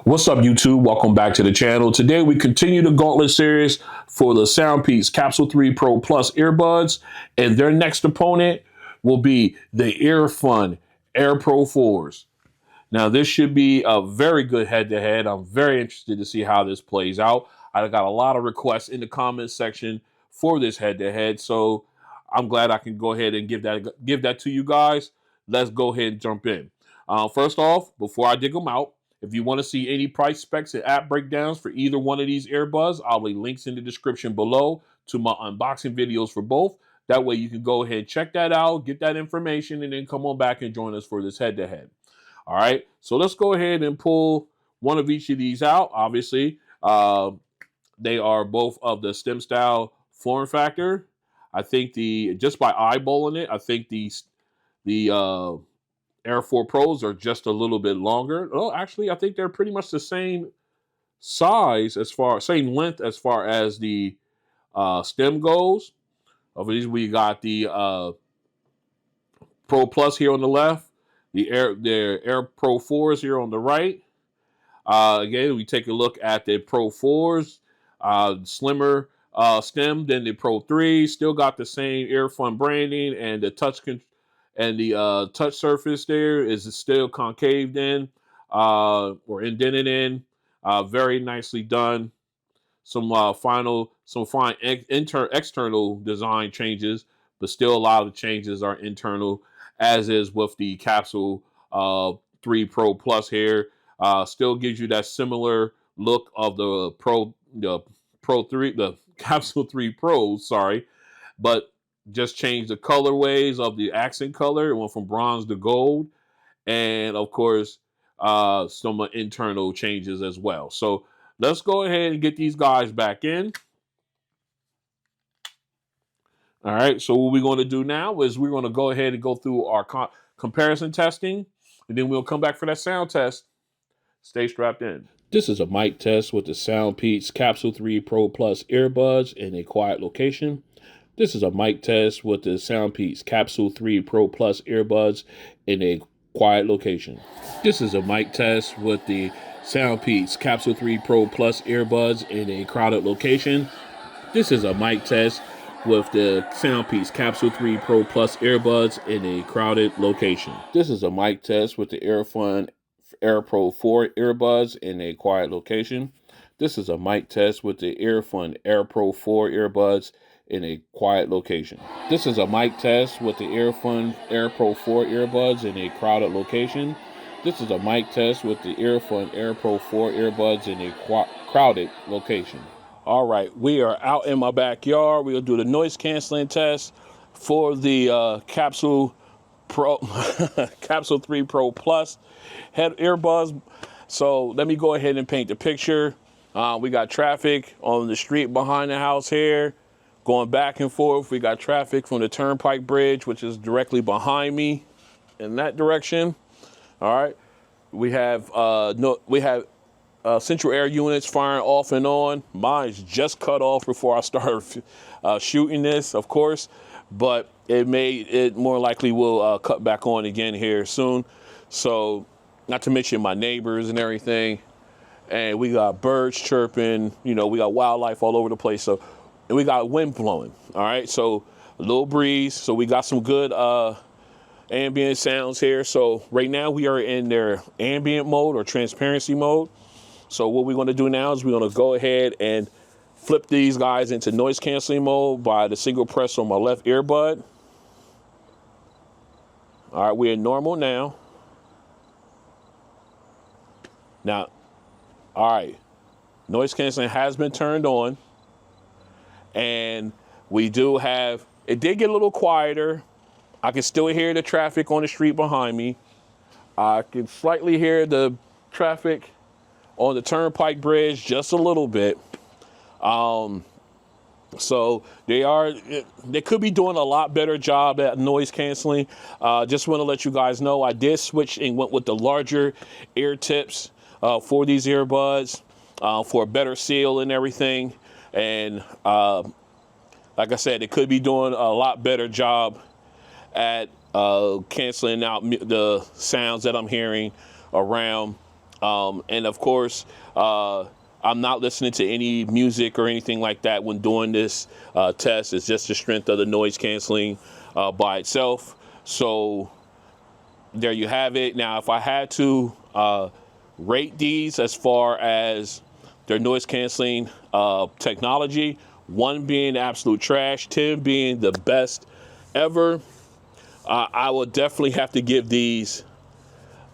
What's up, YouTube? Welcome back to the channel. Today we continue the Gauntlet Series for the Soundpeats Capsule3 Pro Plus earbuds, and their next opponent will be the Earfun Air Pro 4s. Now, this should be a very good head-to-head. I'm very interested to see how this plays out. I got a lot of requests in the comments section for this head-to-head, so I'm glad I can go ahead and give that to you guys. Let's go ahead and jump in. First off, before I dig them out, if you want to see any price specs and app breakdowns for either one of these earbuds, I'll leave links in the description below to my unboxing videos for both. That way you can go ahead and check that out, get that information, and then come on back and join us for this head-to-head. All right, so let's go ahead and pull one of each of these out. Obviously, they are both of the stem style form factor. I think just by eyeballing it, I think the Air 4 Pros are just a little bit longer. Oh, actually, I think they're pretty much the same size same length as far as the stem goes. Of these, we got the Pro Plus here on the left, the Air Pro 4s here on the right. Again, we take a look at the Pro 4s, slimmer stem than the Pro 3s. Still got the same Earfun branding, and the touch surface there is still concaved in or indented in. Very nicely done. Some fine external design changes, but still a lot of the changes are internal, as is with the Capsule 3 Pro Plus here. Still gives you that similar look of the Capsule 3 Pro, sorry, but just changed the colorways of the accent color. It went from bronze to gold, and of course some internal changes as well. So let's go ahead and get these guys back in. All right, so what we're going to do now is we're going to go ahead and go through our comparison testing, and then we'll come back for that sound test. Stay strapped in. This is a mic test with the Soundpeats Capsule3 Pro Plus earbuds in a quiet location. This is a mic test with the Soundpeats Capsule3 Pro Plus earbuds in a quiet location. This is a mic test with the Soundpeats Capsule3 Pro Plus earbuds in a crowded location. This is a mic test with the Soundpeats Capsule3 Pro Plus earbuds in a crowded location. This is a mic test with the Earfun Air Pro 4 earbuds in a quiet location. This is a mic test with the Earfun Air Pro 4 earbuds in a quiet location. This is a mic test with the Earfun Air Pro 4 earbuds in a crowded location. This is a mic test with the Earfun Air Pro 4 earbuds in a crowded location. All right, we are out in my backyard. We'll do the noise canceling test for the Capsule 3 Pro Plus head earbuds. So let me go ahead and paint the picture. We got traffic on the street behind the house here, going back and forth. We got traffic from the Turnpike Bridge, which is directly behind me in that direction. All right, we have central air units firing off and on. Mine's just cut off before I started shooting this, of course, but it more likely will cut back on again here soon. So, not to mention my neighbors and everything, and we got birds chirping. You know, we got wildlife all over the place. So, and we got wind blowing. All right, so a little breeze. So we got some good ambient sounds here. So right now we are in their ambient mode or transparency mode. So what we're going to do now is we're going to go ahead and flip these guys into noise canceling mode by the single press on my left earbud. All right, we're in normal now. Now, all right, noise canceling has been turned on, and we do have, it did get a little quieter. I can still hear the traffic on the street behind me. I can slightly hear the traffic on the Turnpike Bridge just a little bit. So they could be doing a lot better job at noise canceling. Just want to let you guys know I did switch and went with the larger ear tips for these earbuds for a better seal and everything. And like I said, it could be doing a lot better job at canceling out the sounds that I'm hearing around And of course, I'm not listening to any music or anything like that when doing this test. It's just the strength of the noise canceling by itself. So there you have it. Now, if I had to rate these as far as their noise canceling technology, 1 being absolute trash, 10 being the best ever, I would definitely have to give these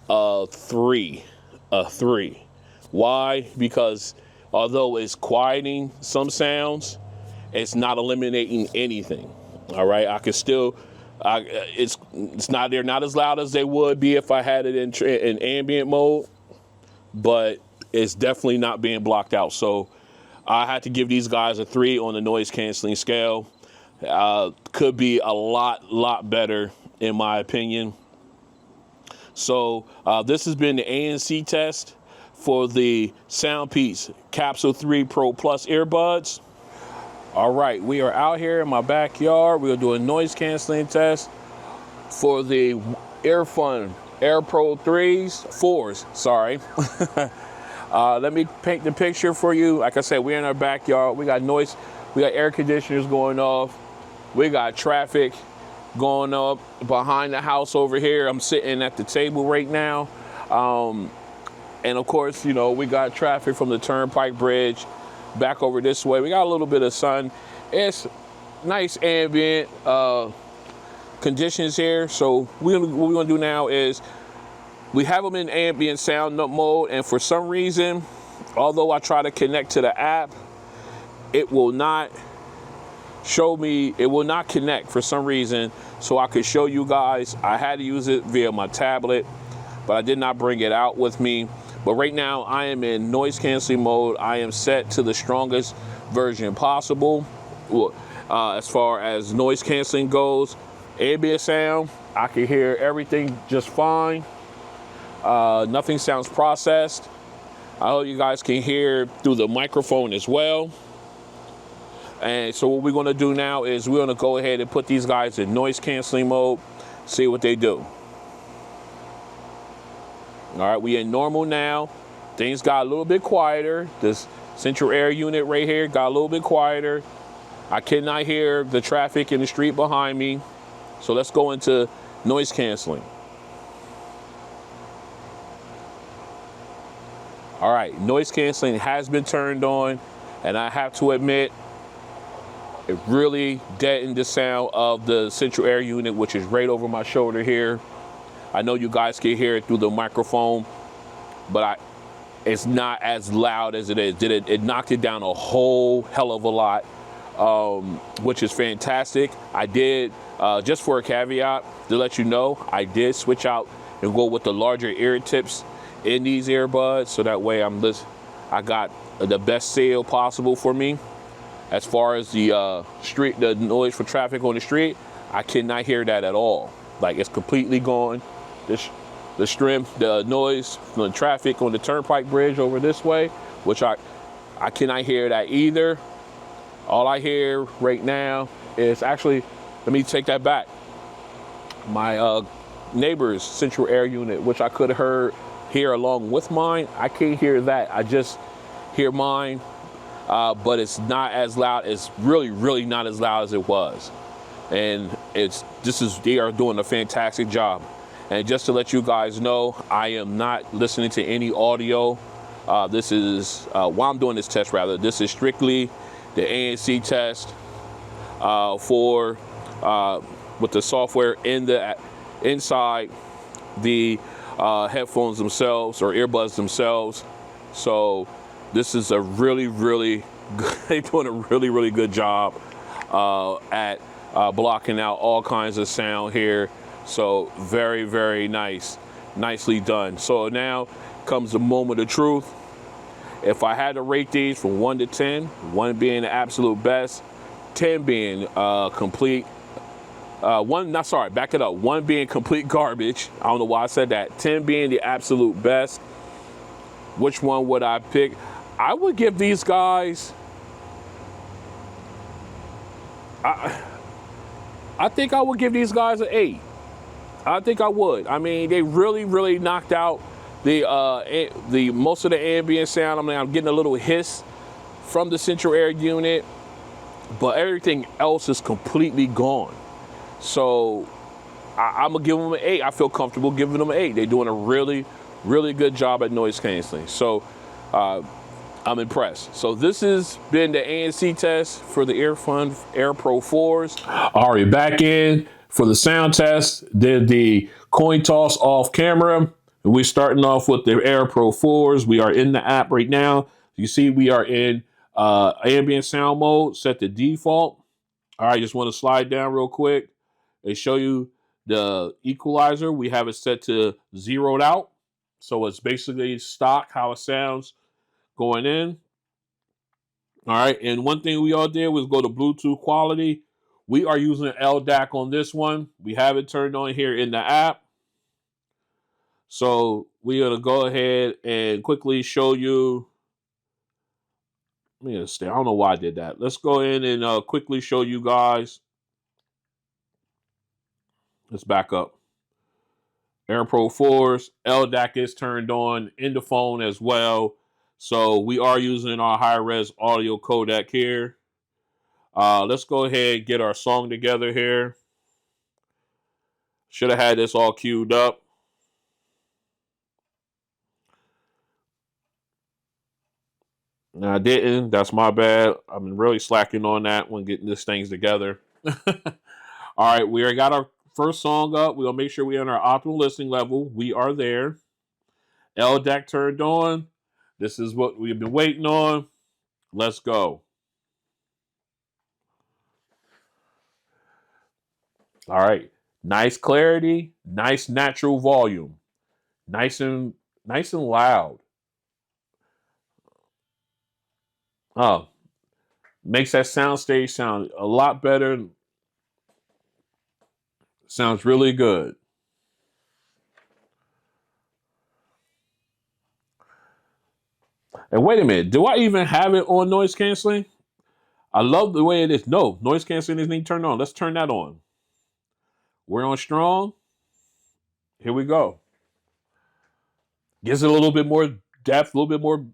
a 3. Why? Because although it's quieting some sounds, it's not eliminating anything. All right, I can still, it's not, they're not as loud as they would be if I had it in ambient mode, but it's definitely not being blocked out. So I had to give these guys a 3 on the noise canceling scale. Could be a lot better in my opinion. So this has been the ANC test for the Soundpeats Capsule3 Pro Plus earbuds. All right, we are out here in my backyard. We're doing a noise canceling test for the Earfun Air Pro 4s, sorry. Let me paint the picture for you. Like I said, we're in our backyard. We got noise, we got air conditioners going off. We got traffic going up behind the house over here. I'm sitting at the table right now. And of course, you know, we got traffic from the Turnpike Bridge back over this way. We got a little bit of sun. It's nice ambient conditions here. So what we're gonna do now is we have them in ambient sound mode, and for some reason, although I try to connect to the app, it will not show me, it will not connect for some reason. So I could show you guys, I had to use it via my tablet, but I did not bring it out with me. But right now I am in noise canceling mode. I am set to the strongest version possible. As far as noise canceling goes, ambient sound, I can hear everything just fine. Nothing sounds processed. I hope you guys can hear through the microphone as well. And so what we're gonna do now is we're gonna go ahead and put these guys in noise canceling mode, see what they do. All right, we in normal now. Things got a little bit quieter. This central air unit right here got a little bit quieter. I cannot hear the traffic in the street behind me. So let's go into noise canceling. All right, noise canceling has been turned on, and I have to admit, it really deadened the sound of the central air unit, which is right over my shoulder here. I know you guys can hear it through the microphone, but it's not as loud as it is. It knocked it down a whole hell of a lot, which is fantastic. I did, just for a caveat, to let you know, I did switch out and go with the larger ear tips in these earbuds, so that way I got the best sale possible for me. As far as the the noise for traffic on the street, I cannot hear that at all. Like, it's completely gone. The noise from the traffic on the Turnpike Bridge over this way, which I cannot hear that either. All I hear right now is actually, let me take that back. My neighbor's central air unit, which I could have hear along with mine, I can't hear that. I just hear mine, but it's not as loud. It's really not as loud as it was. And they are doing a fantastic job. And just to let you guys know, I am not listening to any audio. This is, while I'm doing this test rather, this is strictly the ANC test with the software inside the headphones themselves or earbuds themselves. So this is a really good, they're doing a really good job at blocking out all kinds of sound here. So very nicely done. So now comes the moment of truth. If I had to rate these from 1 to 10, 1 being the absolute best, 10 being complete, 1 being complete garbage. I don't know why I said that. 10 being the absolute best. Which one would I pick? I would give these guys, I think I would give these guys an 8. I think I would. I mean, they really knocked out The most of the ambient sound, I'm getting a little hiss from the central air unit, but everything else is completely gone. So I'm gonna give them an 8. I feel comfortable giving them an 8. They're doing a really, really good job at noise canceling. So I'm impressed. So this has been the ANC test for the Earfun Air Pro 4s. All right, back in for the sound test. Did the coin toss off camera. We're starting off with the Air Pro 4s. We are in the app right now. You see we are in ambient sound mode, set to default. All right, just want to slide down real quick and show you the equalizer. We have it set to zeroed out. So it's basically stock, how it sounds going in. All right, and one thing we all did was go to Bluetooth quality. We are using LDAC on this one. We have it turned on here in the app. So we're going to go ahead and quickly show you. Let me just stay. I don't know why I did that. Let's go in and quickly show you guys. Let's back up. Air Pro 4s, LDAC is turned on in the phone as well. So we are using our high-res audio codec here. Let's go ahead and get our song together here. Should have had this all queued up. No, I didn't. That's my bad. I've been really slacking on that when getting this things together. All right, we already got our first song up. We'll make sure we're on our optimal listening level. We are there. LDAC turned on. This is what we've been waiting on. Let's go. All right. Nice clarity, nice natural volume. Nice and loud. Oh, makes that soundstage sound a lot better. Sounds really good. And wait a minute, do I even have it on noise canceling? I love the way it is. No, noise canceling isn't even turned on. Let's turn that on. We're on strong. Here we go. Gives it a little bit more depth, a little bit more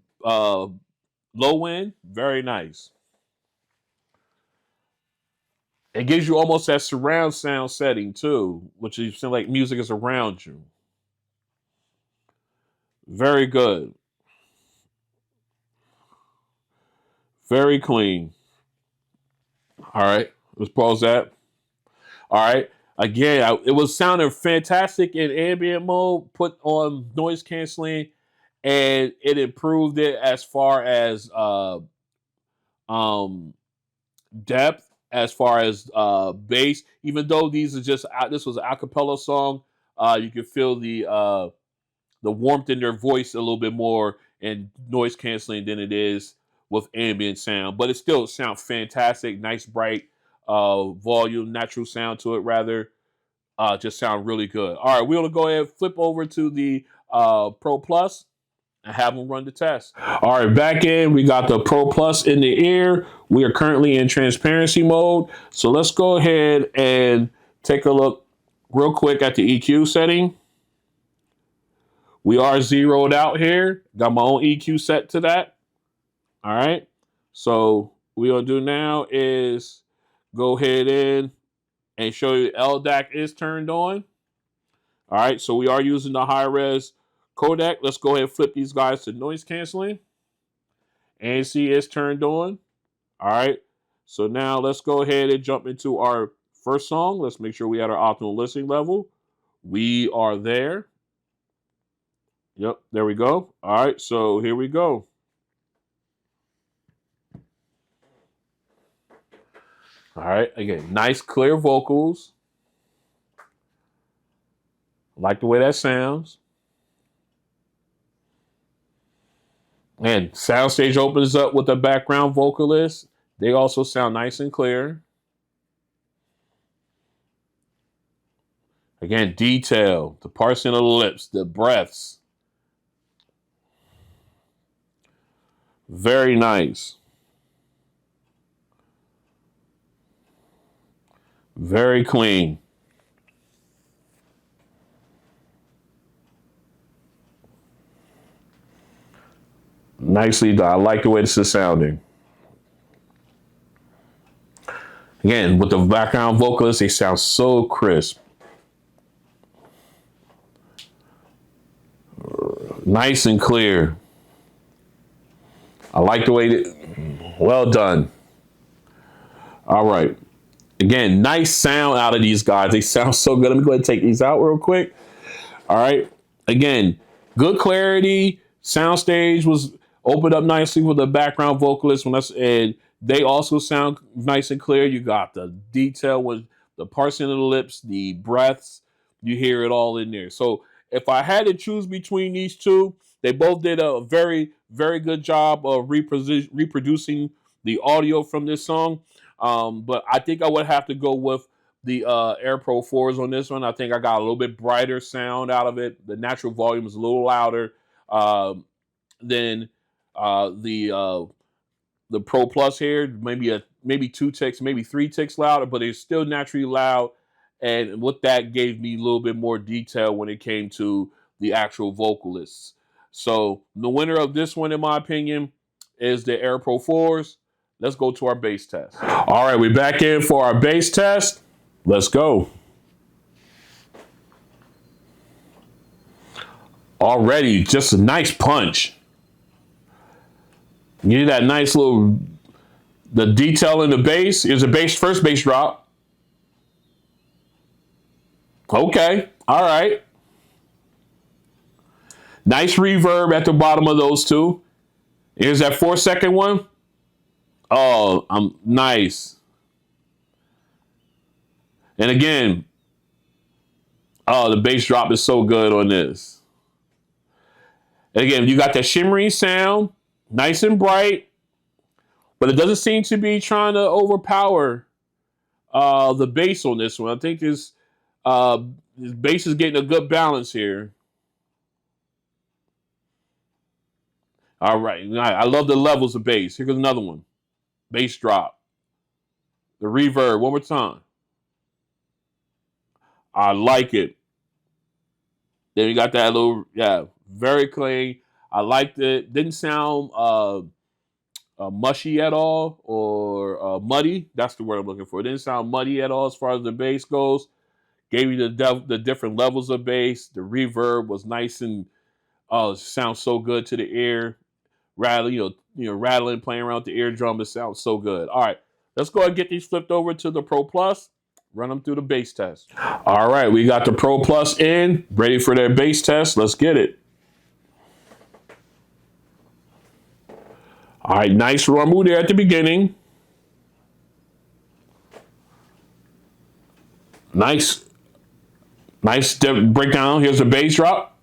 low end. Very nice. It gives you almost that surround sound setting too, which you feel like music is around you. Very good. Very clean. All right, let's pause that. All right. Again, it was sounding fantastic in ambient mode, put on noise canceling, and it improved it as far as um, depth, as far as bass. Even though these are just this was an acapella song, you can feel the warmth in their voice a little bit more in noise canceling than it is with ambient sound. But it still sounds fantastic. Nice, bright volume, natural sound to it, rather. Just sound really good. All right, we're going to go ahead and flip over to the Pro Plus and have them run the test. All right, back in. We got the Pro Plus in the ear. We are currently in transparency mode. So let's go ahead and take a look real quick at the EQ setting. We are zeroed out here. Got my own EQ set to that. All right. So what we'll do now is go ahead in and show you LDAC is turned on. All right. So we are using the high res codec. Let's go ahead and flip these guys to noise canceling. ANC is turned on. All right. So now let's go ahead and jump into our first song. Let's make sure we had our optimal listening level. We are there. Yep, there we go. All right, so here we go. All right, again, nice clear vocals. Like the way that sounds. And soundstage opens up with a background vocalist. They also sound nice and clear. Again, detail, the parsing of the lips, the breaths. Very nice. Very clean. Nicely done. I like the way this is sounding. Again, with the background vocalists, they sound so crisp. Nice and clear. I like the way that, well done. All right. Again, nice sound out of these guys. They sound so good. Let me go ahead and take these out real quick. All right. Again, good clarity. Soundstage was opened up nicely with the background vocalist and they also sound nice and clear. You got the detail with the parsing of the lips, the breaths. You hear it all in there. So if I had to choose between these two, they both did a very, very good job of reproducing the audio from this song. But I think I would have to go with the Air Pro 4s on this one. I think I got a little bit brighter sound out of it. The natural volume is a little louder than the Pro Plus here. Maybe 2 ticks, maybe 3 ticks louder, but it's still naturally loud. And what that gave me a little bit more detail when it came to the actual vocalists. So the winner of this one, in my opinion, is the Air Pro 4s. Let's go to our bass test. All right, we're back in for our bass test. Let's go. Already, just a nice punch. You need that nice little, the detail in the bass. Is a first bass drop. Okay, all right. Nice reverb at the bottom of those two. Here's that 4-second one. Oh, nice. And again, oh, the bass drop is so good on this. And again, you got that shimmery sound, nice and bright, but it doesn't seem to be trying to overpower the bass on this one. I think this bass is getting a good balance here. All right, I love the levels of bass. Here goes another one. Bass drop. The reverb, one more time. I like it. Then you got that little, very clean. I liked it. Didn't sound mushy at all or muddy. That's the word I'm looking for. It didn't sound muddy at all as far as the bass goes. Gave you the different levels of bass. The reverb was nice and sounds so good to the ear. Rattling, rattling, playing around with the eardrum. It sounds so good. All right, let's go ahead and get these flipped over to the Pro Plus. Run them through the bass test. All right, we got the Pro Plus in, ready for their bass test. Let's get it. All right, nice rumble there at the beginning. Nice breakdown. Here's the bass drop.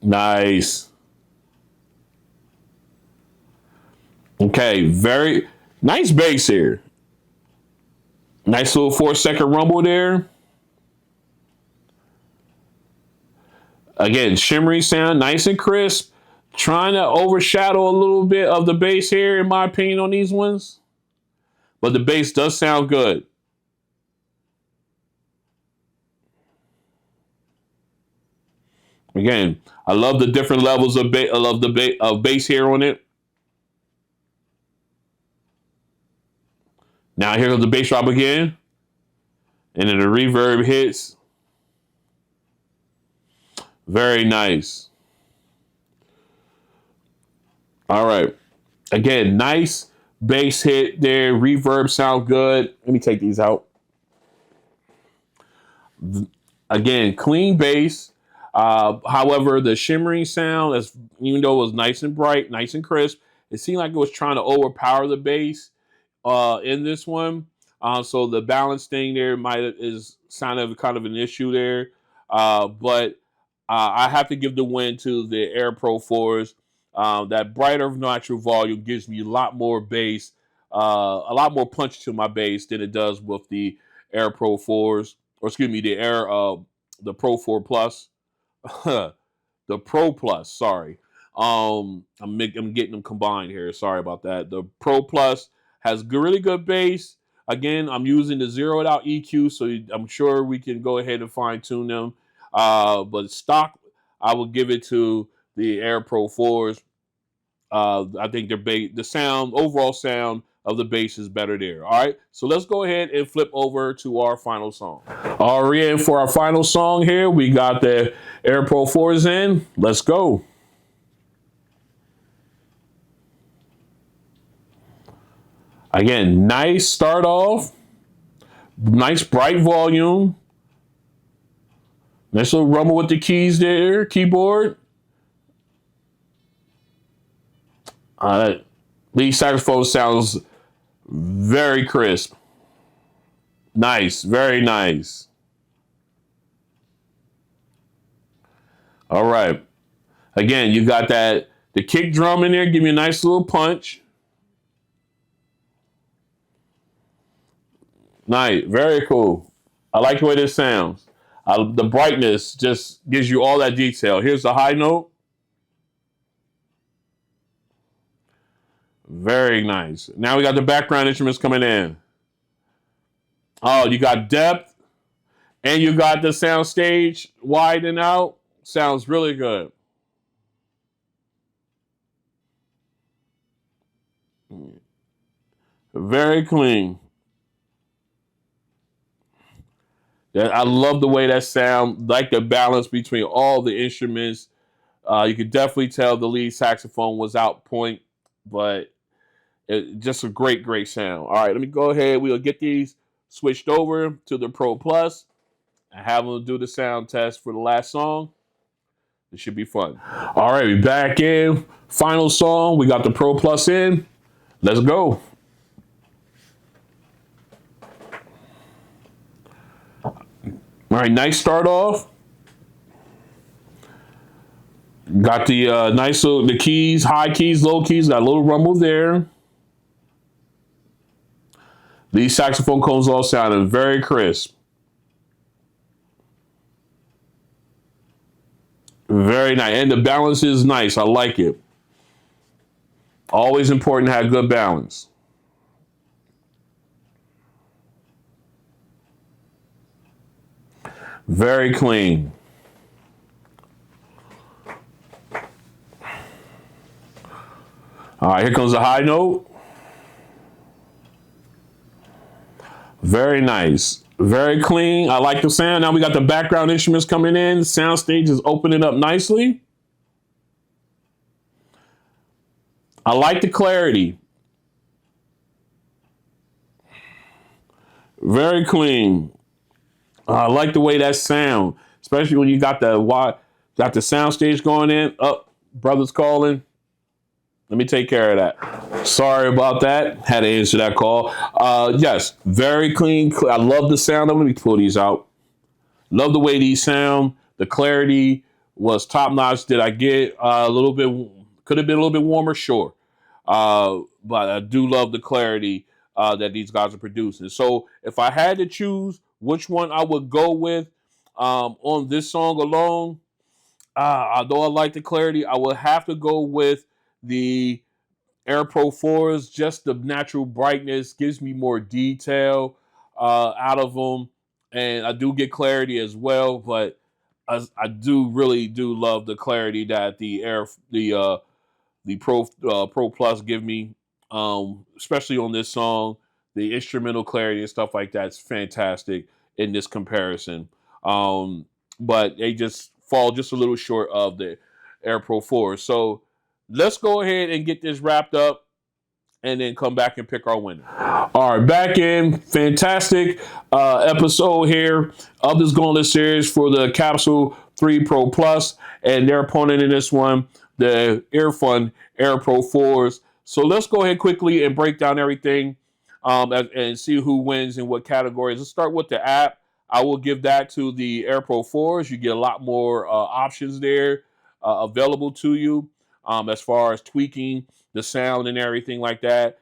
Nice. Okay, very nice bass here. Nice little 4-second rumble there. Again, shimmery sound, nice and crisp. Trying to overshadow a little bit of the bass here, in my opinion, on these ones. But the bass does sound good. Again, I love the different levels of bass. I love the bass here on it. Now here goes the bass drop again. And then the reverb hits. Very nice. All right. Again, nice bass hit there. Reverb sound good. Let me take these out. Again, clean bass. However, the shimmering sound, even though it was nice and bright, nice and crisp, it seemed like it was trying to overpower the bass in this one. So the balance thing there is kind of an issue there. But I have to give the win to the Air Pro 4s. That brighter natural volume gives me a lot more bass, a lot more punch to my bass than it does with the Air Pro 4s, or excuse me, the Pro 4 Plus, the Pro Plus. Sorry, I'm getting them combined here. Sorry about that. The Pro Plus has really good bass. Again, I'm using the zeroed out EQ, so I'm sure we can go ahead and fine tune them. But stock, I will give it to the Air Pro 4s. I think the sound, overall sound of the bass is better there. All right, so let's go ahead and flip over to our final song. All right, and for our final song here, we got the Air Pro 4s in. Let's go. Again, nice start off, nice bright volume, nice little rumble with the keys there, keyboard. Lead saxophone sounds very crisp. Nice, very nice. All right. Again, you got the kick drum in there, give me a nice little punch. Nice, very cool. I like the way this sounds. The brightness just gives you all that detail. Here's the high note. Very nice. Now we got the background instruments coming in. Oh, you got depth and you got the sound stage widen out. Sounds really good. Very clean. I love the way that sound, like the balance between all the instruments. You could definitely tell the lead saxophone was out point, but just a great, great sound. All right, let me go ahead. We'll get these switched over to the Pro Plus and have them do the sound test for the last song. It should be fun. All right, we back in. Final song. We got the Pro Plus in. Let's go. All right, nice start off. Got the nice little the keys, high keys, low keys. Got a little rumble there. These saxophone cones all sounding very crisp. Very nice. And the balance is nice. I like it. Always important to have good balance. Very clean. All right, here comes the high note. Very nice. Very clean. I like the sound. Now we got the background instruments coming in. The sound stage is opening up nicely. I like the clarity. Very clean. I like the way that sound, especially when you got the sound stage going in. Oh, brother's calling. Let me take care of that. Sorry about that. Had to answer that call. Yes, very clean. I love the sound of them. Let me pull these out. Love the way these sound. The clarity was top notch. Did I get a little bit? Could have been a little bit warmer, sure. But I do love the clarity that these guys are producing. So if I had to choose which one I would go with on this song alone, although I like the clarity, I would have to go with the Air Pro 4s. Just the natural brightness gives me more detail out of them, and I do get clarity as well. But I do really do love the clarity that the Pro Plus give me, especially on this song. The instrumental clarity and stuff like that's fantastic in this comparison. But they just fall just a little short of the Air Pro 4. So let's go ahead and get this wrapped up and then come back and pick our winner. All right, back in. Fantastic episode here of this Gauntlet Series for the Capsule 3 Pro Plus and their opponent in this one, the Earfun Air Pro 4s. So let's go ahead quickly and break down everything and see who wins in what categories. Let's start with the app. I will give that to the Air Pro 4s. You get a lot more options there available to you as far as tweaking the sound and everything like that.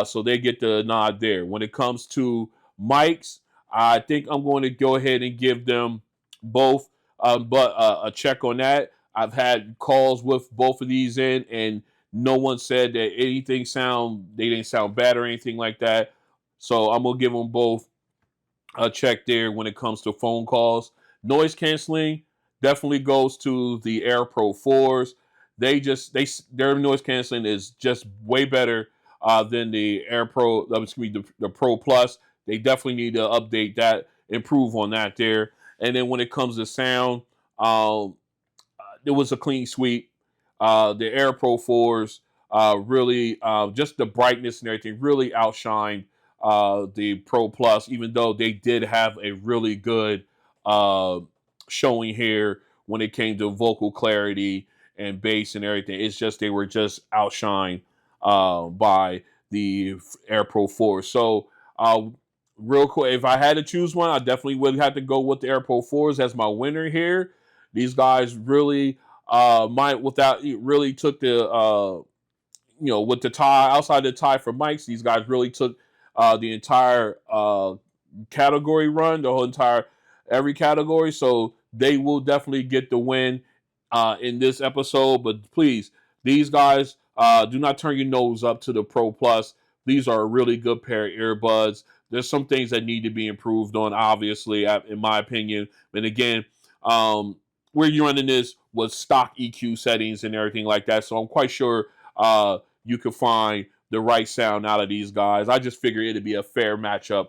So they get the nod there. When it comes to mics, I think I'm going to go ahead and give them both but a check on that. I've had calls with both of these in, and no one said that they didn't sound bad or anything like that. So I'm going to give them both a check there when it comes to phone calls. Noise canceling definitely goes to the Air Pro 4s. their noise canceling is just way better than the Air Pro. Excuse me, the Pro Plus. They definitely need to update that, improve on that there. And then when it comes to sound, um, it was a clean sweep. The Air Pro 4s really, just the brightness and everything really outshined the Pro Plus, even though they did have a really good uh, showing here when it came to vocal clarity and bass and everything. It's just they were just outshined by the Air Pro 4. So, real quick, if I had to choose one, I definitely would have to go with the Air Pro 4s as my winner here. These guys really might without really took the with the tie outside the tie for mics. These guys really took the entire category run, the whole entire every category. So they will definitely get the win in this episode. But please, these guys, do not turn your nose up to the Pro Plus. These are a really good pair of earbuds. There's some things that need to be improved on, obviously, in my opinion. And again, where you're running this was stock EQ settings and everything like that. So I'm quite sure you could find the right sound out of these guys. I just figured it'd be a fair matchup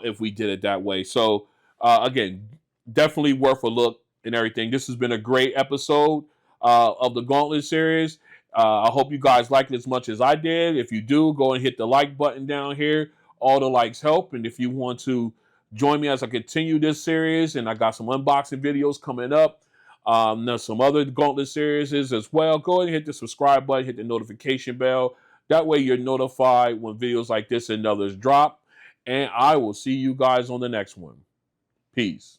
if we did it that way. So again, definitely worth a look and everything. This has been a great episode of the Gauntlet Series. I hope you guys liked it as much as I did. If you do, go and hit the like button down here. All the likes help. And if you want to join me as I continue this series, and I got some unboxing videos coming up, there's some other Gauntlet series as well. Go ahead and hit the subscribe button, hit the notification bell. That way you're notified when videos like this and others drop. And I will see you guys on the next one. Peace.